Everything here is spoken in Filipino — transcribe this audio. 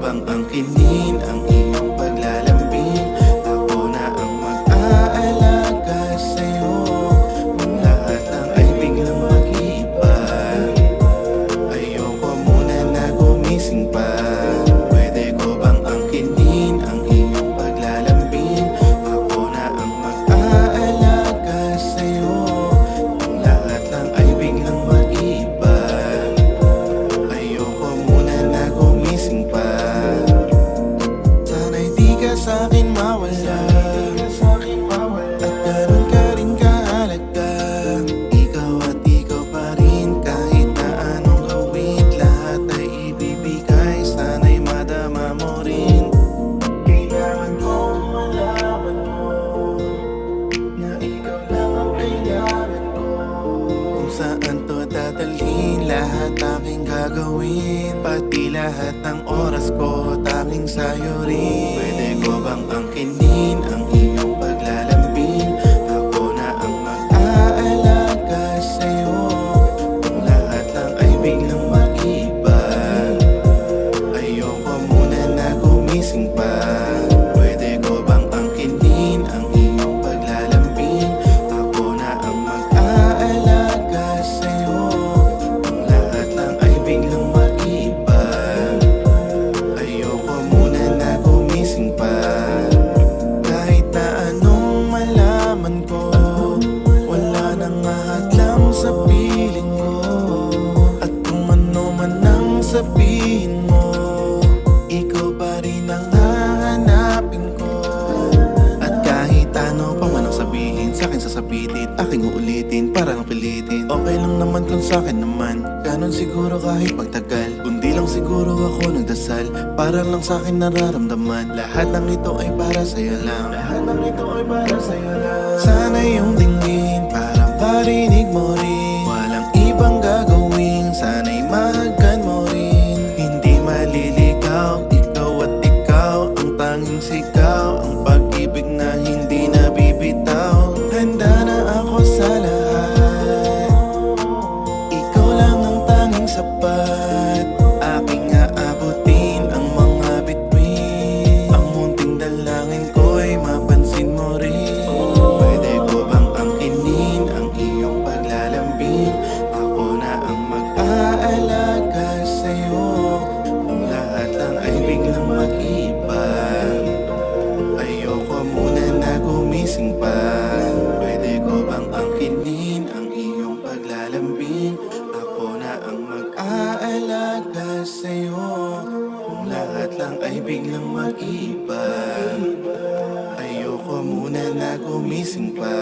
bang angkinin ang iyong paglalambing? Ako na ang mag-aalaga sa'yo. Kung lahat lang ay biglang mag-iiba, ayoko muna na gumising pa. Pwede ko bang angkinin ang iyong paglalambing? Ako na ang mag-aalaga sa'yo. Kung lahat lang ay biglang mag-iba, ayoko muna na gumising pa. Sana'y di ka sa'kin mawala, at ganun ka rin kahalaga. Ikaw at ikaw pa rin, kahit na anong gawin, lahat ay ibibigay. Sana'y madama mo rin. Kailangan kong malaman mo na ikaw lang ang kailangan ko. Kung saan to dadalhin, lahat aking gagawin. Pati lahat ng oras ko, tanging sa'yo rin. Pwede ko bang angkinin ang iyong paglalambing? Ako na ang mag-aalaga sa'yo. Kung lahat lang ay biglang mag-iba, ayoko muna na gumising pa. Pwede ko bang angkinin ang iyong paglalambing? Ako na ang mag-aalaga sa'yo. Kung lahat lang ay biglang mag-iba, ayoko muna na gumising pa. Kahit na anong malaman ko, wala nang ahadlang sa piling ko. At kung ano man ang sabihin mo, ikaw pa rin ang hahanapin ko. At kahit ano pa man ang sabihin, sa'kin sasabitin, aking uulitin para lang pilitin. Okay lang naman kung sa'kin naman, ganon siguro kahit magtagal. Kundi lang siguro ako nagdasal, para lang sa'kin nararamdaman. Lahat ng ito ay para sa'yo lang, lahat ng ito ay para sa'yo lang. Sana yung tingin parang parinig mo rin, walang ibang gagawin, sana'y mahagan mo rin. Hindi maliligaw, ikaw at ikaw, ang tanging sigaw, ang pag-ibig na hindi nabibitaw. Handa na ako sa lahat, ikaw lang ang tanging sapat. Aking aabutin ang mga bituin, ang munting dalangin ko'y mapansin mo rin. Pwede ko bang angkinin ang iyong paglalambing? Ako na ang mag-aalaga sa'yo. Kung lahat lang ay biglang mag-iba, ayoko muna na gumising pa. Pwede ko bang angkinin ang iyong paglalambing? Ako na ang mag-aalaga sa'yo. Kung lahat lang ay biglang mag-iba, ayoko muna na gumising pa.